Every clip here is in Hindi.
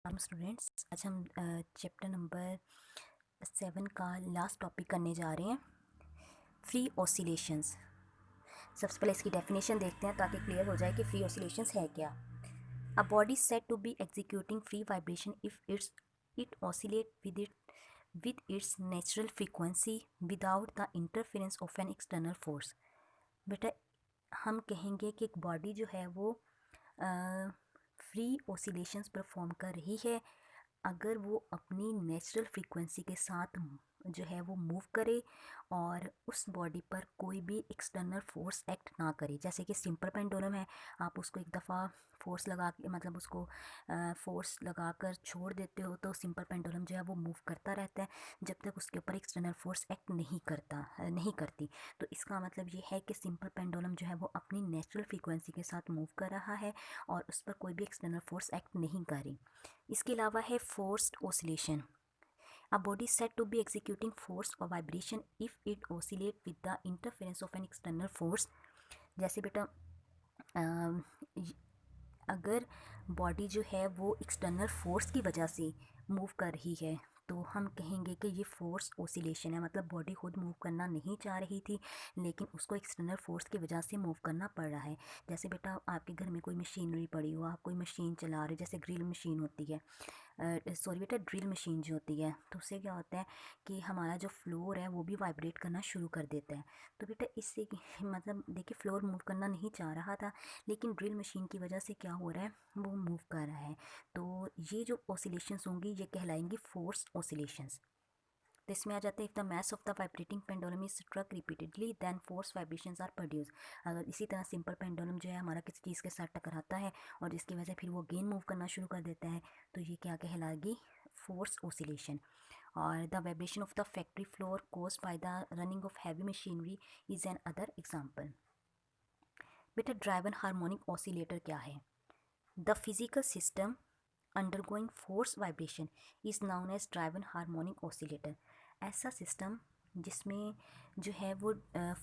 स्टूडेंट्स, आज हम चैप्टर नंबर 7 का लास्ट टॉपिक करने जा रहे हैं, फ्री ऑसिलेशंस। सबसे पहले इसकी डेफिनेशन देखते हैं ताकि क्लियर हो जाए कि फ्री ऑसिलेशंस है क्या। A body said to be executing free vibration if it oscillate with its natural frequency without the interference of an external force. बेटा, हम कहेंगे कि एक बॉडी जो है वो फ्री ऑसिलेशंस परफॉर्म कर रही है अगर वो अपनी नेचुरल फ्रीक्वेंसी के साथ जो है वो मूव करे और उस बॉडी पर कोई भी एक्सटर्नल फोर्स एक्ट ना करे। जैसे कि सिंपल पेंडुलम है, आप उसको एक दफ़ा फोर्स लगा के मतलब उसको फोर्स लगा कर छोड़ देते हो तो सिंपल पेंडुलम जो है वो मूव करता रहता है जब तक उसके ऊपर एक्सटर्नल फोर्स एक्ट नहीं करती। तो इसका मतलब ये है कि सिंपल पेंडुलम जो है वो अपनी नेचुरल फ्रीक्वेंसी के साथ मूव कर रहा है और उस पर कोई भी एक्सटर्नल फोर्स एक्ट नहीं कर रही। इसके अलावा है forced oscillation. A body is said to be executing force or vibration if it oscillate with the interference of an external force। जैसे बेटा अगर बॉडी जो है वो एक्सटर्नल फोर्स की वजह से मूव कर रही है तो हम कहेंगे कि ये फोर्स ओसिलेशन है। मतलब बॉडी खुद मूव करना नहीं चाह रही थी लेकिन उसको एक्सटर्नल फोर्स की वजह से मूव करना पड़ रहा है। जैसे बेटा आपके घर में कोई मशीनरी पड़ी हो, आप कोई मशीन चला रहे हो, जैसे ग्रिल मशीन होती है, सॉरी बेटा ड्रिल मशीन जो होती है, तो उससे क्या होता है कि हमारा जो फ्लोर है वो भी वाइब्रेट करना शुरू कर देता है। तो बेटा इससे मतलब देखिए फ्लोर मूव करना नहीं चाह रहा था लेकिन ड्रिल मशीन की वजह से क्या हो रहा है वो मूव कर रहा है। तो ये जो ऑसिलेशंस होंगी ये कहलाएंगी फोर्स ऑसिलेशंस। तो इसमें आ जाता है, if the mass of the vibrating pendulum is struck repeatedly then force vibrations are produce. अगर इसी तरह सिंपल पेंडुलम जो है हमारा किसी चीज़ के साथ टकराता है और जिसकी वजह से फिर वो अगेन मूव करना शुरू कर देता है तो ये क्या कहलाएगी, फोर्स ऑसिलेशन। और the vibration of the factory floor caused by the running of heavy machinery is another example. बेटा ड्राइवन हार्मोनिक ऑसिलेटर क्या है? The physical system undergoing force vibration is known as driven harmonic oscillator. ऐसा सिस्टम जिसमें जो है वो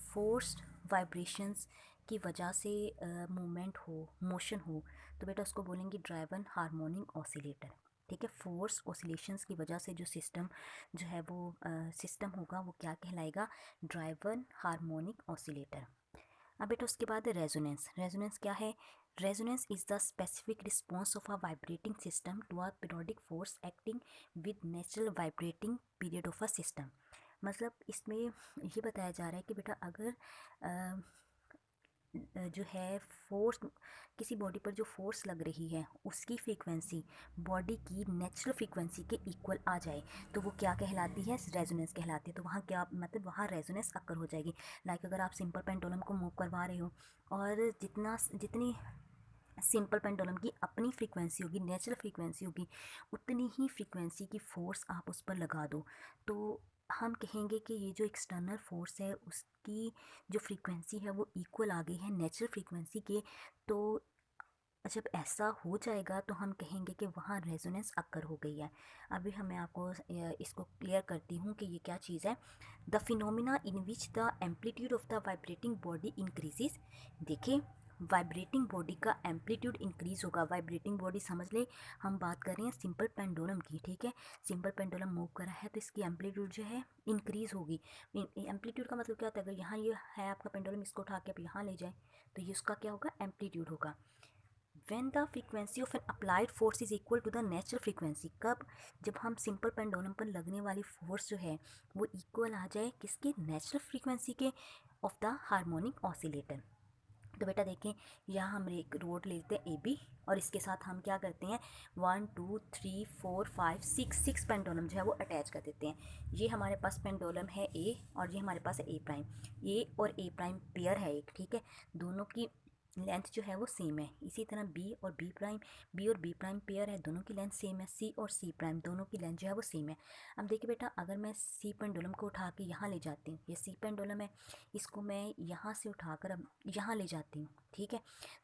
फोर्स वाइब्रेशंस की वजह से मूवमेंट हो, मोशन हो, तो बेटा उसको बोलेंगे ड्राइवन हार्मोनिक ऑसिलेटर। ठीक है, फोर्स ऑसिलेशंस की वजह से जो सिस्टम जो है वो सिस्टम होगा वो क्या कहलाएगा, ड्राइवन हार्मोनिक ऑसिलेटर। अब बेटा उसके बाद रेजोनेंस। रेजोनेंस क्या है? Resonance is the specific response of a vibrating system to a periodic force acting with natural vibrating period of a system. मतलब इसमें ये बताया जा रहा है कि बेटा अगर जो है फोर्स, किसी बॉडी पर जो फोर्स लग रही है उसकी फ्रीक्वेंसी बॉडी की नेचुरल फ्रीक्वेंसी के इक्वल आ जाए तो वो क्या कहलाती है, रेजोनेंस कहलाती है। तो वहाँ क्या मतलब वहाँ रेजोनेंस अक्कर हो जाएगी। लाइक अगर आप सिंपल पेंडुलम को मूव करवा रहे हो और जितनी सिंपल पेंडुलम की अपनी फ्रीक्वेंसी होगी, नेचुरल फ्रीक्वेंसी होगी, उतनी ही फ्रीक्वेंसी की फोर्स आप उस पर लगा दो तो हम कहेंगे कि ये जो एक्सटर्नल फोर्स है उसकी जो फ्रीक्वेंसी है वो इक्वल आ गई है नेचुरल फ्रीक्वेंसी के। तो जब ऐसा हो जाएगा तो हम कहेंगे कि वहाँ रेजोनेंस अक्कर हो गई है। अभी मैं आपको इसको क्लियर करती हूँ कि ये क्या चीज़ है। The phenomena in which the amplitude of the vibrating body increases. देखिए वाइब्रेटिंग बॉडी का एम्पलीट्यूड इंक्रीज होगा। वाइब्रेटिंग बॉडी समझ ले, हम बात कर रहे हैं सिंपल पेंडुलम की। ठीक है, सिंपल पेंडुलम मूव कर रहा है तो इसकी एम्पलीट्यूड जो है इंक्रीज होगी। एम्पलीट्यूड का मतलब क्या होता है, अगर यहाँ ये है आपका पेंडुलम, इसको उठा के आप यहाँ ले जाए तो ये उसका क्या होगा, एम्पलीट्यूड होगा। when the frequency of an applied force is equal to the natural frequency। कब? जब हम सिंपल पेंडुलम पर लगने वाली फोर्स जो है वो इक्वल आ जाए किसके, नेचुरल फ्रीक्वेंसी के ऑफ द हार्मोनिक ऑसिलेटर। तो बेटा देखें, यहाँ हम एक रोड लेते हैं ए बी और इसके साथ हम क्या करते हैं 1 2 3 4 5 6 पेंडुलम जो है वो अटैच कर देते हैं। ये हमारे पास पेंडुलम है ए और ये हमारे पास है ए प्राइम। ए और ए प्राइम पेयर है एक। ठीक है, दोनों की लेंथ जो है वो सेम है। इसी तरह बी और बी प्राइम पेयर है, दोनों की लेंथ सेम है। सी और सी प्राइम दोनों की लेंथ जो है वो सेम है। अब देखिए बेटा, अगर मैं सी पेंडुलम को उठा के यहाँ ले जाती हूँ, ये सी पेंडुलम है, इसको मैं यहाँ से उठाकर अब यहाँ ले जाती हूँ। ठीक है,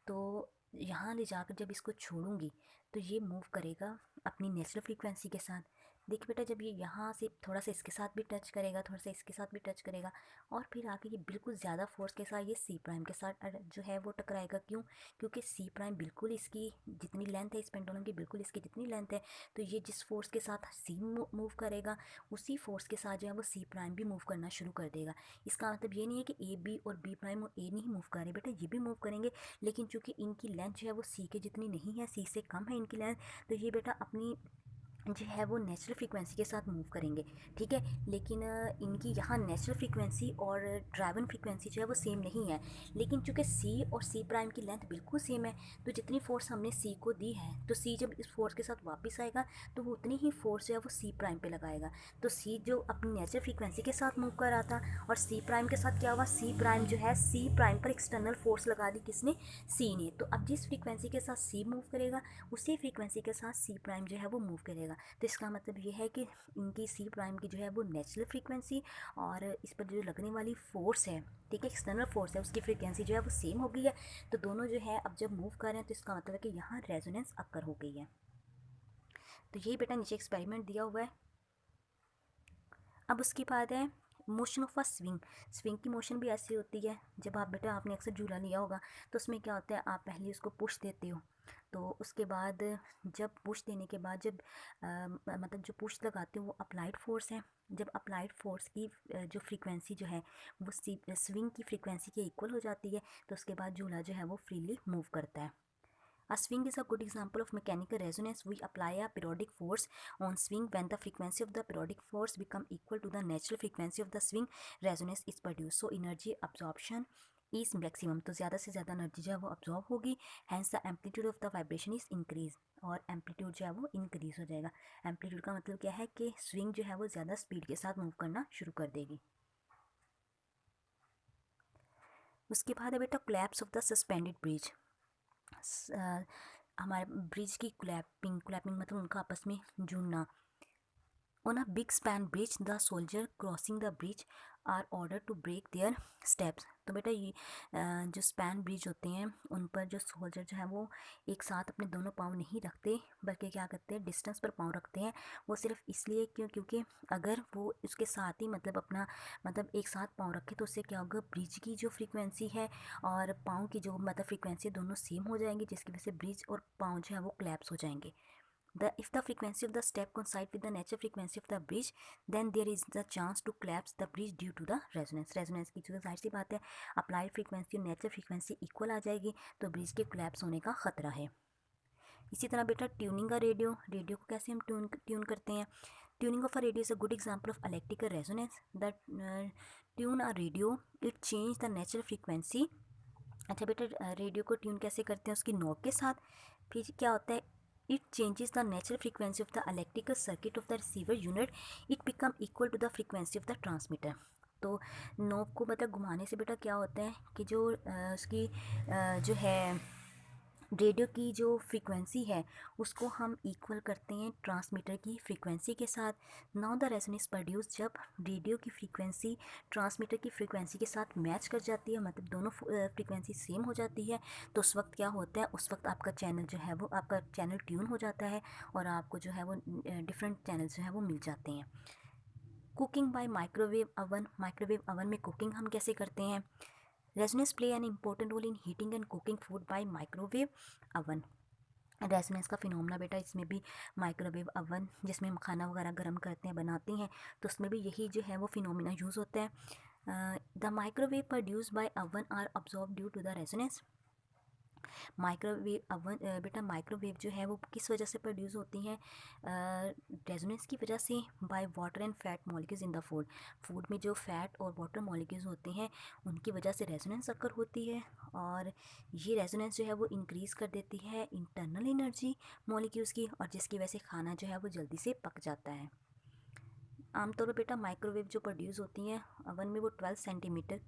तो यहाँ ले जाकर जब इसको छोड़ूंगी तो ये मूव करेगा अपनी नेचुरल फ्रीक्वेंसी के साथ। देखिए बेटा, जब ये यहाँ से थोड़ा सा इसके साथ भी टच करेगा, थोड़ा सा इसके साथ भी टच करेगा, और फिर आके ये बिल्कुल ज़्यादा फोर्स के साथ ये सी प्राइम के साथ जो है वो टकराएगा। क्यों? क्योंकि सी प्राइम बिल्कुल इसकी जितनी लेंथ है, इस पेंडुलम की बिल्कुल इसकी जितनी लेंथ है, तो ये जिस फोर्स के साथ सी मूव करेगा, उसी फोर्स के साथ जो है वो सी प्राइम भी मूव करना शुरू कर देगा। इसका मतलब ये नहीं है कि ए बी और बी प्राइम और ए नहीं मूव कर रहे बेटा, ये भी मूव करेंगे, लेकिन चूंकि इनकी लेंथ जो है वो सी के जितनी नहीं है, सी से कम है इनकी लेंथ, तो ये बेटा अपनी जो है वो नेचुरल फ्रीक्वेंसी के साथ मूव करेंगे। ठीक है, लेकिन इनकी यहाँ नेचुरल फ्रीक्वेंसी और ड्राइवन फ्रीक्वेंसी जो है वो सेम नहीं है। लेकिन चूंकि सी और सी प्राइम की लेंथ बिल्कुल सेम है, तो जितनी फोर्स हमने सी को दी है, तो सी जब इस फोर्स के साथ वापस आएगा तो वो उतनी ही फोर्स जो है वो सी प्राइम पे लगाएगा। तो सी जो अपनी नेचुरल फ्रीक्वेंसी के साथ मूव कर रहा था, और सी प्राइम के साथ क्या हुआ, सी प्राइम जो है सी प्राइम पर एक्सटर्नल फोर्स लगा दी किसने, सी ने। तो अब जिस फ्रीक्वेंसी के साथ सी मूव करेगा, उसी फ्रीक्वेंसी के साथ सी प्राइम जो है वो मूव करेगा। तो इसका मतलब ये है कि इनकी सी प्राइम की जो है वो नेचुरल फ्रीक्वेंसी और इस पर जो लगने वाली फोर्स है, ठीक है, एक्सटर्नल फोर्स है, उसकी फ्रीक्वेंसी जो है वो सेम हो गई है। तो दोनों जो है अब जब मूव कर रहे हैं, तो इसका मतलब है कि यहाँ रेजोनेंस अकर हो गई है। तो यही बेटा नीचे एक्सपेरिमेंट दिया हुआ है। अब उसके बाद है motion of a swing. Swing की मोशन भी ऐसी होती है, जब आप बेटा आपने अक्सर झूला लिया होगा, तो उसमें क्या होता है, आप पहले उसको पुश देते हो, तो उसके बाद जब पुश देने के बाद जब मतलब जो पुश लगाते हो वो अप्लाइड फोर्स है। जब अप्लाइड फोर्स की जो फ्रीक्वेंसी जो है वो स्विंग की फ्रीक्वेंसी के इक्वल हो जाती है, तो उसके बाद झूला जो है वो फ्रीली मूव करता है। A swing is a good example of mechanical resonance. We apply a periodic force on swing when the frequency of the periodic force become equal to the natural frequency of the swing, resonance is produced. So energy absorption is maximum. तो ज़्यादा से ज़्यादा एनर्जी जो है वो absorb होगी, hence the amplitude of the vibration is increase, और amplitude जो है वो increase हो जाएगा। amplitude का मतलब क्या है कि swing जो है वो ज़्यादा स्पीड के साथ मूव करना शुरू कर देगी। उसके बाद है बेटा collapse of the suspended bridge। हमारे ब्रिज की क्लैपिंग मतलब उनका आपस में जुड़ना। On a big span bridge, the soldier crossing the bridge are ordered to break their steps। तो बेटा ये जो स्पैन ब्रिज होते हैं, उन पर जो सोल्जर जो है वो एक साथ अपने दोनों पाँव नहीं रखते, बल्कि क्या करते हैं, डिस्टेंस पर पाँव रखते हैं। वो सिर्फ इसलिए क्योंकि अगर वो उसके साथ ही मतलब अपना मतलब एक साथ पाँव रखे, तो उससे क्या होगा, ब्रिज की जो फ्रीक्वेंसी है और पाँव की जो मतलब फ्रीक्वेंसी दोनों सेम हो जाएंगी, जिसकी वजह से ब्रिज और पाँव जो है वो क्लैप्स हो जाएंगे। If the frequency of the step coincide with the natural frequency of the bridge, then there is the chance to collapse the bridge due to the resonance। Resonance की जो जाहिर सी बात है, अप्लाइड फ्रीक्वेंसी और नेचुरल फ्रीक्वेंसी इक्वल आ जाएगी, तो ब्रिज के कोलैप्स होने का खतरा है। इसी तरह बेटा ट्यूनिंग का रेडियो को कैसे हम ट्यून करते हैं। Tuning of a radio is a good example of electrical resonance. The tune a radio, it change the natural frequency. अच्छा बेटा, रेडियो को ट्यून कैसे करते हैं, उसकी नॉब के साथ। फिर क्या होता है, it changes the natural frequency of the electrical circuit of the receiver unit, it become equal to the frequency of the transmitter. तो नॉब को मतलब घुमाने से बेटा क्या होता है कि जो उसकी जो है रेडियो की जो फ्रीक्वेंसी है उसको हम इक्वल करते हैं ट्रांसमीटर की फ्रीक्वेंसी के साथ। नाउ द रेजोनेंस प्रोड्यूस, जब रेडियो की फ्रीक्वेंसी ट्रांसमीटर की फ्रीक्वेंसी के साथ मैच कर जाती है, मतलब दोनों फ्रीक्वेंसी सेम हो जाती है, तो उस वक्त क्या होता है, उस वक्त आपका चैनल जो है वो आपका चैनल ट्यून हो जाता है, और आपको जो है वो डिफरेंट चैनल जो है वो मिल जाते हैं। Cooking by microwave oven. Microwave oven में कुकिंग हम कैसे करते हैं। Resonance play an important role in heating and cooking food by microwave oven. Resonance का फिनोमेना बेटा इसमें भी माइक्रोवेव अवन जिसमें हम खाना वगैरह गर्म करते हैं बनाते हैं, तो उसमें भी यही जो है वो फिनोमेना यूज़ होता है। The microwave produce by oven are absorb due to the resonance. Microwave oven बेटा माइक्रोवेव जो है वो किस वजह से प्रोड्यूस होती हैं, रेजोनेंस की वजह से, by water and fat molecules in the food. Food में जो फैट और वाटर मॉलिक्यूल्स होते हैं उनकी वजह से रेजोनेंस अकर होती है, और ये रेजोनेंस जो है वो इंक्रीज़ कर देती है इंटरनल एनर्जी मॉलिक्यूल्स की, और जिसकी वजह से खाना जो है वो जल्दी से पक जाता है। आमतौर पर बेटा माइक्रोवेव जो प्रोड्यूस होती हैं अवन में, वो 12 सेंटीमीटर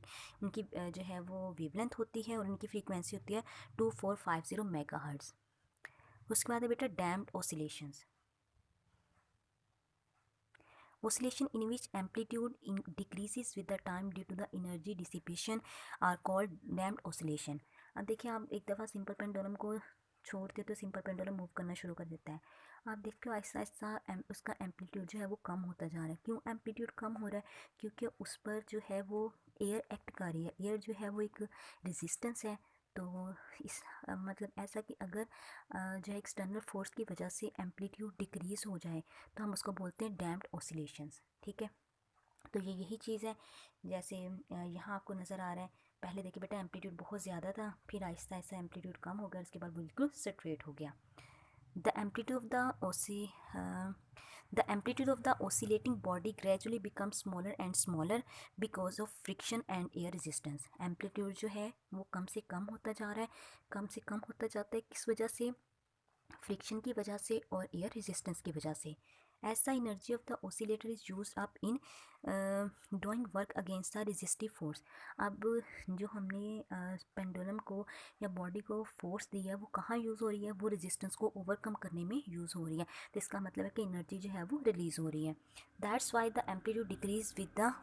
उनकी जो है वो वेवलेंथ होती है, और उनकी फ्रीक्वेंसी होती है 2450 मेगाहर्ट्ज़। उसके बाद है बेटा damped oscillations. Oscillation in which amplitude decreases with the time due to the energy dissipation are called damped oscillation। अब देखिए, आप एक दफ़ा सिंपल पेंडुलम को छोड़ते तो सिंपल पेंडुलम मूव करना शुरू कर देता है। आप देखते हो आहिस्ता आहिस्ता उसका एम्पलीट्यूड जो है वो कम होता जा रहा है। क्यों एम्पलीट्यूड कम हो रहा है? क्योंकि उस पर जो है वो एयर एक्ट कर रही है। एयर जो है वो एक रेजिस्टेंस है। तो इस मतलब ऐसा कि अगर जो है एक्सटर्नल फोर्स की वजह से एम्पलीट्यूड डिक्रीज हो जाए तो हम उसको बोलते हैं डैम्प्ड ऑसिलेशंस। ठीक है, तो ये यही चीज़ है। जैसे यहाँ आपको नज़र आ रहा है, पहले देखिए बेटा एम्पलीट्यूड बहुत ज़्यादा था, फिर आहिस्ता आहिस्ता एम्पलीट्यूड कम हो गया, उसके बाद बिल्कुल स्ट्रेट हो गया। The amplitude of the amplitude of the oscillating body gradually become smaller and smaller because of friction and air resistance. Amplitude जो है वो कम से कम होता जा रहा है, कम से कम होता जाता है। किस वजह से? फ्रिक्शन की वजह से और एयर रेजिस्टेंस की वजह से। As the energy of the oscillator is use up in doing work against the resistive force. अब जो हमने पेंडुलम को या बॉडी को फोर्स दी है वो कहाँ यूज़ हो रही है? वो रेजिस्टेंस को ओवरकम करने में यूज़ हो रही है। तो इसका मतलब है कि एनर्जी जो है वो रिलीज़ हो रही है। That's why the amplitude decrease with the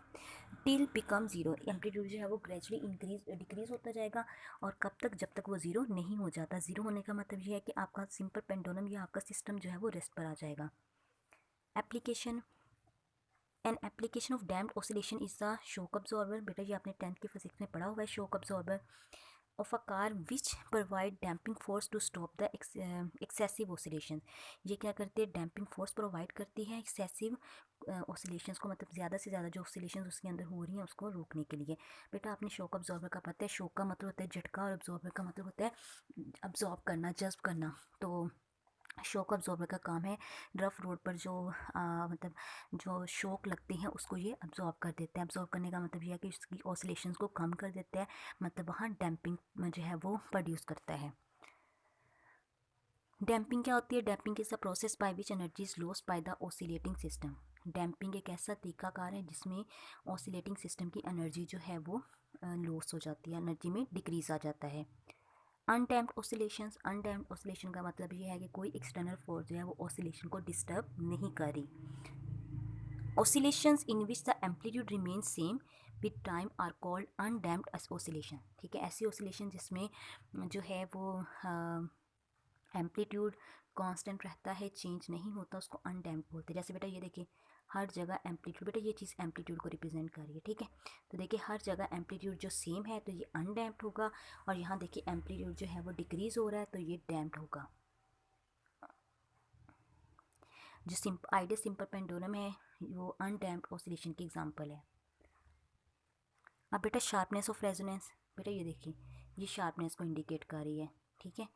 till become zero. Amplitude जो है वो ग्रेजुअली डिक्रीज होता जाएगा। और कब तक? जब तक वो ज़ीरो नहीं हो जाता। ज़ीरो होने का मतलब ये है कि आपका सिंपल पेंडुलम या आपका सिस्टम जो है वो रेस्ट पर आ जाएगा। Application an application of damped oscillation is the shock absorber. बेटा ये आपने 10th की फिजिक्स में पढ़ा हुआ है। Shock absorber of a car which provide damping force to stop the excessive oscillation. ये क्या करते हैं? डैम्पिंग फोर्स प्रोवाइड करती है एक्सेसिव ऑसिलेशंस को, मतलब ज़्यादा से ज़्यादा जो ऑसिलेशंस उसके अंदर हो रही हैं उसको रोकने के लिए। बेटा आपने शॉक अब्जॉर्बर का पता है, शॉक का मतलब होता है झटका और अब्जॉर्बर का मतलब होता है अब्जॉर्ब करना, जज्ब करना। तो शॉक अब्जॉर्बर का काम है रफ रोड पर जो मतलब जो शॉक लगते हैं उसको ये अब्जॉर्ब कर देते हैं। अब्जॉर्ब करने का मतलब ये है कि उसकी ऑसिलेशंस को कम कर देते हैं, मतलब वहाँ डैम्पिंग जो है वो प्रोड्यूस करता है। डैम्पिंग क्या होती है? Damping is the process by which energy is lost by the oscillating system. Damping एक ऐसा तरीकाकार है जिसमें ऑसिलेटिंग सिस्टम की एनर्जी जो है वो लॉस हो जाती है, एनर्जी में डिक्रीज आ जाता है। Undamped oscillations. अनडैम्प्ड ऑसिलेशन का मतलब ये है कि कोई एक्सटर्नल फोर्स जो है वो ऑसिलेशन को डिस्टर्ब नहीं कर रही। Oscillations in which the amplitude remain same with time are called undamped oscillation. ठीक है, ऐसी ऑसिलेशन जिसमें जो है वो एम्पलीट्यूड कांस्टेंट रहता है, चेंज नहीं होता, उसको अनडैम्प्ड बोलते हैं। जैसे बेटा ये देखिए हर जगह एम्पलीट्यूड, बेटा ये चीज़ एम्पलीट्यूड को रिप्रेजेंट कर रही है। ठीक है, तो देखिए हर जगह एम्पलीट्यूड जो सेम है तो ये अनडैम्प्ड होगा, और यहाँ देखिए एम्पलीट्यूड जो है वो डिक्रीज हो रहा है तो ये डैम्प्ड होगा। जो आइडियल सिंपल पेंडुलम है वो अनडैम्प्ड ऑसिलेशन की एग्जांपल है। अब बेटा शार्पनेस ऑफ रेजोनेंस। बेटा ये देखिए ये शार्पनेस को इंडिकेट कर रही है। ठीक है,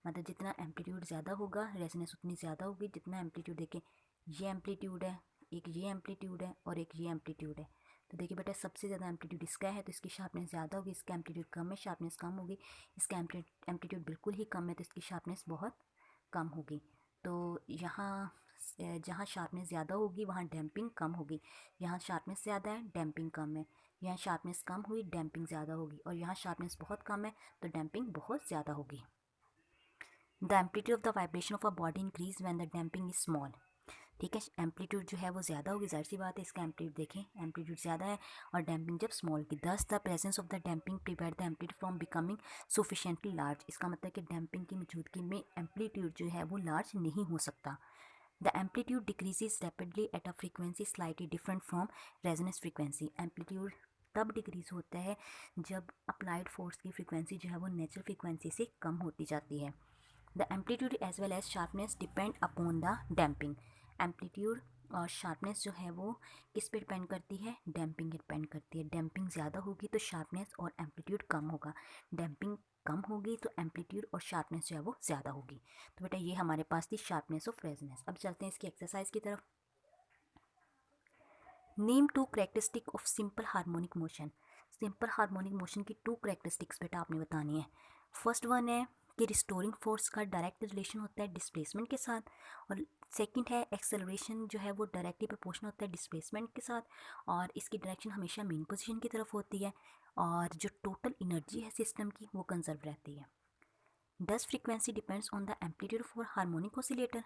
मतलब जितना एम्पलीट्यूड ज़्यादा होगा रेजोनेंस उतनी ज़्यादा होगी। जितना एम्पलीट्यूड देखिए ये एम्पलीट्यूड है, एक ये एम्पलीट्यूड है और एक ये एम्पलीट्यूड है। तो देखिए बेटा सबसे ज़्यादा एम्पलीट्यूड इसका है तो इसकी शार्पनेस ज़्यादा होगी, इसका एम्पलीट्यूड कम है शार्पनेस कम होगी। इसका एम्पलीट्यूड बिल्कुल ही कम है तो इसकी शार्पनेस बहुत कम होगी। तो यहाँ जहाँ शार्पनेस ज़्यादा होगी वहाँ डैम्पिंग कम होगी। यहाँ शार्पनेस ज़्यादा है डैम्पिंग कम है। यहाँ शार्पनेस कम हुई डैम्पिंग ज़्यादा होगी, और यहाँ शार्पनेस बहुत कम है तो डैम्पिंग बहुत ज़्यादा होगी। The amplitude of the vibration of a body increase when the damping is small. ठीक है, एम्पलीट्यूड जो है वो ज़्यादा होगी, जाहिर सी बात है इसका एम्पलीट्यूड देखें एम्पलीट्यूड ज़्यादा है और डैम्पिंग जब स्मॉल की। दस the presence of the damping prevent the amplitude from becoming sufficiently large. इसका मतलब कि डैम्पिंग की मौजूदगी में एम्पलीट्यूड जो है वो लार्ज नहीं हो सकता। The amplitude decreases rapidly at a frequency slightly different from resonance frequency. Amplitude तब डिक्रीज होता है जब अप्लाइड फोर्स की फ्रीक्वेंसी जो है वो नेचुरल फ्रीक्वेंसी से कम होती जाती है। The amplitude as well as sharpness depend upon the damping. Amplitude और शार्पनेस जो है वो किस पे डिपेंड करती है? डैम्पिंग डिपेंड करती है। डैम्पिंग ज़्यादा होगी तो शार्पनेस और एम्पलीट्यूड कम होगा, डैम्पिंग कम होगी तो एम्पलीट्यूड और शार्पनेस जो है वो ज़्यादा होगी। तो बेटा ये हमारे पास थी शार्पनेस ऑफ रेजोनेंस। अब चलते हैं इसकी एक्सरसाइज की तरफ। Name two characteristic of simple harmonic motion. Simple harmonic motion की टू करेक्टरिस्टिक्स बेटा आपने बतानी है। फर्स्ट वन है कि रिस्टोरिंग फोर्स का डायरेक्ट रिलेशन होता है डिस्प्लेसमेंट के साथ, और सेकंड है एक्सेलरेशन जो है वो डायरेक्टली प्रोपोर्शनल होता है डिस्प्लेसमेंट के साथ, और इसकी डायरेक्शन हमेशा मेन पोजीशन की तरफ होती है, और जो टोटल एनर्जी है सिस्टम की वो कंजर्व रहती है। Does frequency depends on the amplitude for harmonic oscillator.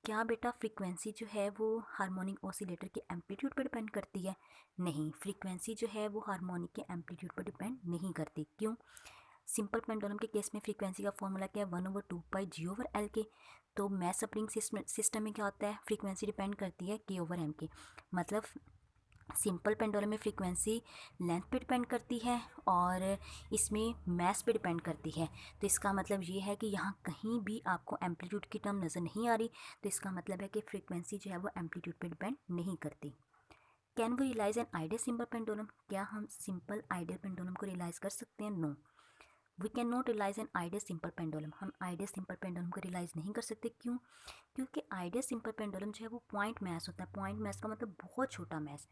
क्या बेटा फ्रीक्वेंसी जो है वो हार्मोनिक ऑसिलेटर के एम्पलीट्यूड पर डिपेंड करती है? नहीं, फ्रीक्वेंसी जो है वो हार्मोनिक के एम्पलीट्यूड पर डिपेंड नहीं करती। क्यों? सिंपल पेंडुलम के केस में फ्रीक्वेंसी का फॉर्मूला क्या है, 1/2πg/L के। तो मैस स्प्रिंग सिस्टम में क्या होता है, फ्रीक्वेंसी डिपेंड करती है k/m के। मतलब सिंपल पेंडुलम में फ्रीक्वेंसी लेंथ पे डिपेंड करती है और इसमें मैस पे डिपेंड करती है। तो इसका मतलब ये है कि यहाँ कहीं भी आपको एम्पलीट्यूड की टर्म नज़र नहीं आ रही, तो इसका मतलब है कि फ्रीक्वेंसी जो है वो एम्पलीट्यूड पे डिपेंड नहीं करती। Can we realise an ideal simple pendulum, क्या हम सिंपल आइडियल पेंडुलम को रियलाइज कर सकते हैं? No, we can not realise an ideal simple pendulum. हम आइडियल सिंपल पेंडुलम को रियलाइज नहीं कर सकते। क्यों? क्योंकि आइडियल सिंपल पेंडुलम जो है वो पॉइंट मैस होता है। पॉइंट मैस का मतलब बहुत छोटा मैस,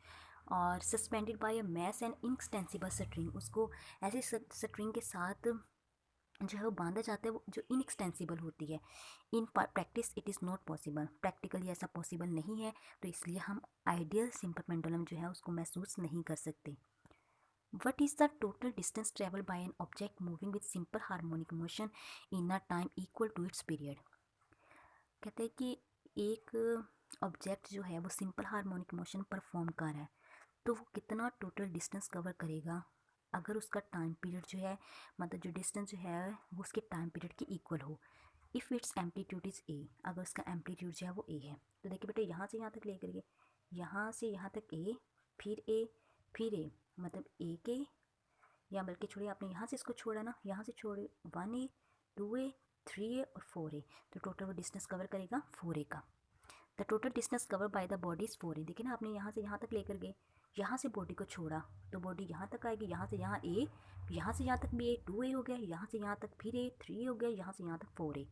और suspended by a mass and inextensible string. उसको ऐसे स्ट्रिंग के साथ जो है वो बांधा जाता है वो जो इनएक्सटेंसिबल होती है। In practice it is not possible, practically ऐसा पॉसिबल नहीं है, तो इसलिए हम आइडियल सिंपल पेंडुलम जो है उसको महसूस नहीं कर सकते। What is the total distance traveled by an object moving with simple harmonic motion in a time equal to its period? कहते हैं कि एक ऑब्जेक्ट जो है वो सिंपल हार्मोनिक मोशन परफॉर्म कर रहा है, तो वो कितना टोटल डिस्टेंस कवर करेगा अगर उसका टाइम पीरियड जो है, मतलब जो डिस्टेंस जो है वो उसके टाइम पीरियड के इक्वल हो। If it's amplitude is a, अगर उसका एम्पलीट्यूड जो है वो ए है, तो देखिए बेटे यहाँ से यहाँ तक लेकर के, यहाँ से यहाँ तक ए, फिर ए, मतलब ए के, या बल्कि छोड़िए आपने यहाँ से इसको छोड़ा ना, यहाँ से छोड़े 1A 2A 3A और 4A, तो टोटल वो डिस्टेंस कवर करेगा 4A का। The total distance cover by the body is 4A। देखिए ना, आपने यहाँ से यहाँ तक लेकर गए, यहाँ से बॉडी को छोड़ा तो बॉडी यहाँ तक आएगी, यहाँ से यहाँ A, यहाँ से यहाँ तक भी A 2A हो गया, यहाँ से यहाँ तक फिर A 3A हो गया, यहाँ से यहाँ तक 4A।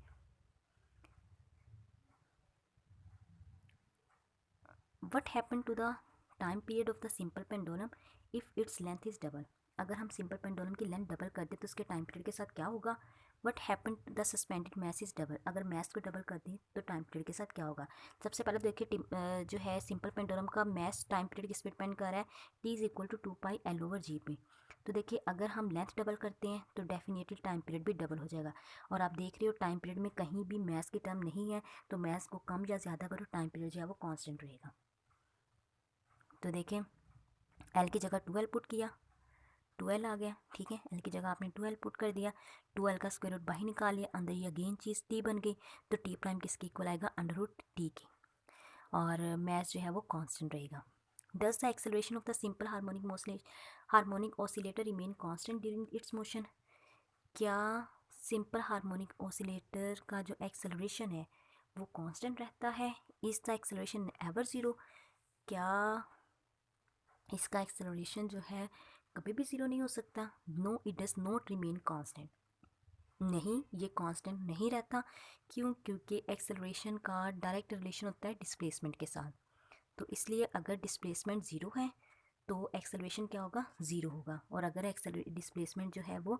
What happen to the time period of the simple pendulum if its length is double. अगर हम सिंपल पेंडुलम की लेंथ डबल कर दें तो उसके टाइम पीरियड के साथ क्या होगा? What happen the suspended mass is double. अगर मैस को डबल कर दें तो टाइम पीरियड के साथ क्या होगा? सबसे पहले देखिए जो है सिंपल पेंडुलम का मैस टाइम पीरियड किस पे डिपेंड कर रहा है, T=2πL/g पे। तो देखिए अगर हम लेंथ डबल करते हैं तो डेफिनेटली टाइम पीरियड भी डबल हो जाएगा। और आप देख रहे हो टाइम पीरियड में कहीं भी मैस की टर्म नहीं है, तो मैस को कम या ज़्यादा करो, टाइम पीरियड जो है वो कॉन्स्टेंट रहेगा। तो देखें एल की जगह 12 पुट किया, 12 आ गया, ठीक है। एल की जगह आपने 12 पुट कर दिया, 12 का स्क्वायर रूट बाहर निकाल लिया, अंदर ये अगेन चीज़ टी बन गई, तो टी प्राइम किसके इक्वल आएगा? √t के, और मैथ जो है वो कांस्टेंट रहेगा। Does the acceleration of the simple harmonic oscillator remain constant during its motion. क्या सिंपल हार्मोनिक ऑसिलेटर का जो एक्सेलरेशन है वो कांस्टेंट रहता है? Is the acceleration ever zero. क्या इसका एक्सेलरेशन जो है कभी भी ज़ीरो नहीं हो सकता? No, it does not remain constant. नहीं, ये कांस्टेंट नहीं रहता। क्यों? क्योंकि एक्सेलरेशन का डायरेक्ट रिलेशन होता है डिस्प्लेसमेंट के साथ। तो इसलिए अगर डिस्प्लेसमेंट ज़ीरो है तो एक्सेलरेशन क्या होगा? ज़ीरो होगा। और अगर डिस्प्लेसमेंट जो है वो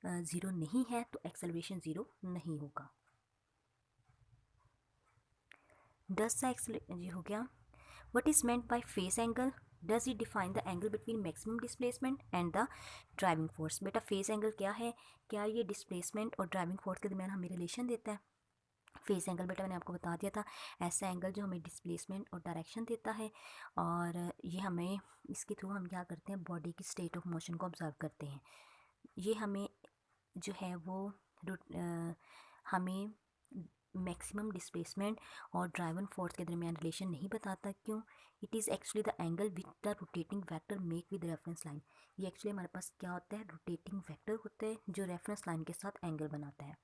ज़ीरो नहीं है तो एक्सेलरेशन ज़ीरो नहीं होगा। डज द ये हो गया। What is meant by phase angle? Does it define the angle between maximum displacement and the driving force? बेटा फेस एंगल क्या है? क्या ये डिस्प्लेसमेंट और ड्राइविंग फोर्स के दरमियान हमें रिलेशन देता है? फेस एंगल बेटा मैंने आपको बता दिया था, ऐसा एंगल जो हमें डिस्प्लेसमेंट और डायरेक्शन देता है, और ये हमें इसके थ्रू हम क्या करते हैं, बॉडी की स्टेट ऑफ मोशन को ऑब्जर्व करते हैं। ये हमें जो है वो हमें मैक्सिमम डिस्प्लेसमेंट और ड्राइवन फोर्स के दरमियान रिलेशन नहीं बताता। क्यों? It is actually the angle which the rotating vector make with reference line. ये एक्चुअली हमारे पास क्या होता है, रोटेटिंग वेक्टर होता है जो रेफरेंस लाइन के साथ एंगल बनाता है।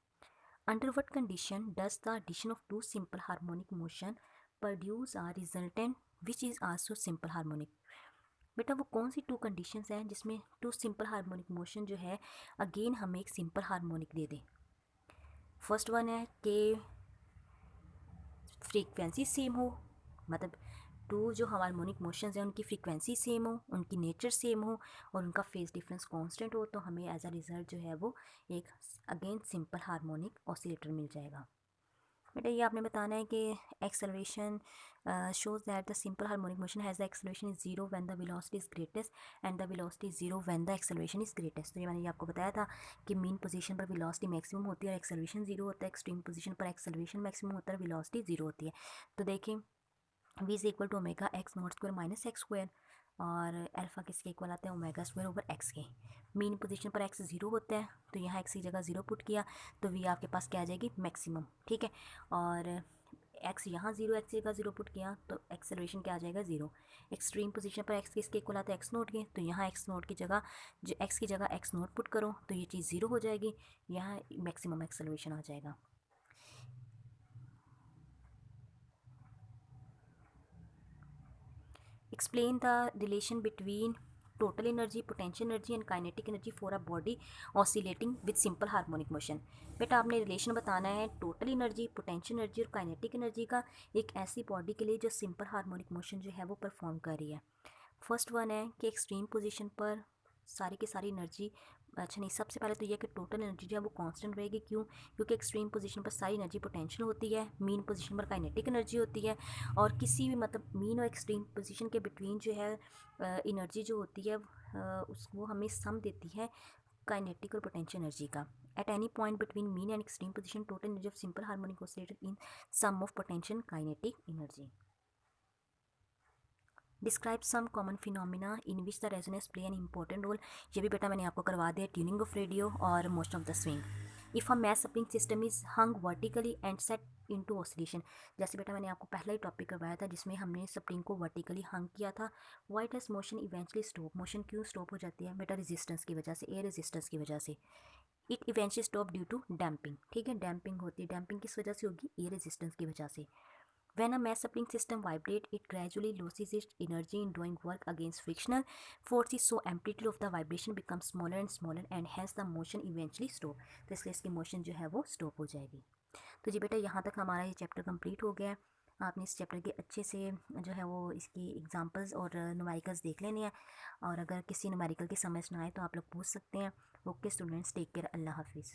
Under what condition does the addition of two simple harmonic motion produce a resultant which is also simple harmonic. बेटा वो कौन सी टू कंडीशंस हैं जिसमें टू सिंपल हार्मोनिक मोशन जो है अगेन हमें एक सिंपल हार्मोनिक दे दे? फर्स्ट वन है कि फ्रीक्वेंसी सेम हो, मतलब टू जो हार्मोनिक मोशंस हैं उनकी फ्रीक्वेंसी सेम हो, उनकी नेचर सेम हो, और उनका फेज डिफरेंस कांस्टेंट हो, तो हमें एज अ रिजल्ट जो है वो एक अगेन सिंपल हार्मोनिक ऑसिलेटर मिल जाएगा। बेटा ये आपने बताना है कि acceleration shows that the simple harmonic motion has the acceleration is zero when the velocity is greatest and the velocity is zero when the acceleration is greatest। तो ये मैंने आपको बताया था कि मीन पोजीशन पर वेलोसिटी मैक्सिमम होती है और एक्सेलरेशन जीरो होता है, एक्सट्रीम पोजीशन पर एक्सेलरेशन मैक्सिमम होता है और वेलोसिटी जीरो होती है। तो देखें v is equal to omega x not square minus x square. और अल्फ़ा किसके इक्वल आता है, ओमेगा स्क्वायर ओवर एक्स के। मीन पोजीशन पर एक्स 0 होता है, तो यहाँ एक्स की जगह 0 पुट किया तो वी आपके पास क्या आ जाएगी, मैक्सिमम। ठीक है, और एक्स यहाँ 0, एक्स की जगह 0 पुट किया तो एक्सेलरेशन क्या आ जाएगा, 0। एक्सट्रीम पोजीशन पर एक्स किसके इक्वल आता है, एक्स नोट के, तो यहाँ एक्स नोट की जगह जो एक्स की जगह एक्स नोट पुट करो तो ये चीज़ 0 हो जाएगी, यहाँ मैक्सिमम एक्सेलरेशन आ जाएगा। Explain the relation between total energy, potential energy and kinetic energy for a body oscillating with simple harmonic motion। बेटा आपने रिलेशन बताना है टोटल एनर्जी, पोटेंशियल एनर्जी और काइनेटिक एनर्जी का एक ऐसी बॉडी के लिए जो सिंपल हार्मोनिक मोशन जो है वो परफॉर्म कर रही है। फर्स्ट वन है कि एक्सट्रीम पोजीशन पर सारी की सारी एनर्जी, अच्छा नहीं, सबसे पहले तो यह कि टोटल एनर्जी जो है वो कांस्टेंट रहेगी। क्यों? क्योंकि एक्सट्रीम पोजीशन पर सारी एनर्जी पोटेंशियल होती है, मीन पोजीशन पर काइनेटिक एनर्जी होती है। और किसी भी मतलब मीन और एक्सट्रीम पोजीशन के बिटवीन जो है एनर्जी जो होती है उसको हमें सम देती है काइनेटिक और पोटेंशियल एनर्जी का। At any point between mean and extreme position total energy of simple harmonic oscillator in sum of potential kinetic energy. Describe some common phenomena in which the resonance play an important role. ये भी बेटा मैंने आपको करवा दिया, ट्यूनिंग ऑफ रेडियो और motion of the swing. If a mass spring system is hung vertically and set into oscillation. जैसे बेटा मैंने आपको पहला ही टॉपिक करवाया था जिसमें हमने स्प्रिंग को वर्टिकली हंग किया था। Why does motion eventually stop, motion क्यों स्टॉप हो जाती है बेटा, रेजिस्टेंस की वजह से, एयर रेजिस्टेंस की वजह से। It eventually stop due to damping. ठीक है, डैम्पिंग होती है, डैम्पिंग किस वजह से होगी, एयर रेजिस्टेंस की वजह से। When a mass coupling system vibrates, it gradually loses its energy in doing work against frictional forces, so amplitude of the vibration becomes smaller and smaller and hence the motion eventually stop। तो इसलिए इसकी मोशन जो है वो स्टॉप हो जाएगी। तो जी बेटा यहाँ तक हमारा ये चैप्टर कंप्लीट हो गया है। आपने इस चैप्टर के अच्छे से जो है वो इसकी एग्जांपल्स और न्यूमेरिकल्स देख लेने हैं, और अगर किसी न्यूमेरिकल की समझ ना आए तो आप लोग पूछ सकते हैं। ओके स्टूडेंट्स, टेक केयर, अल्लाह हाफिज़।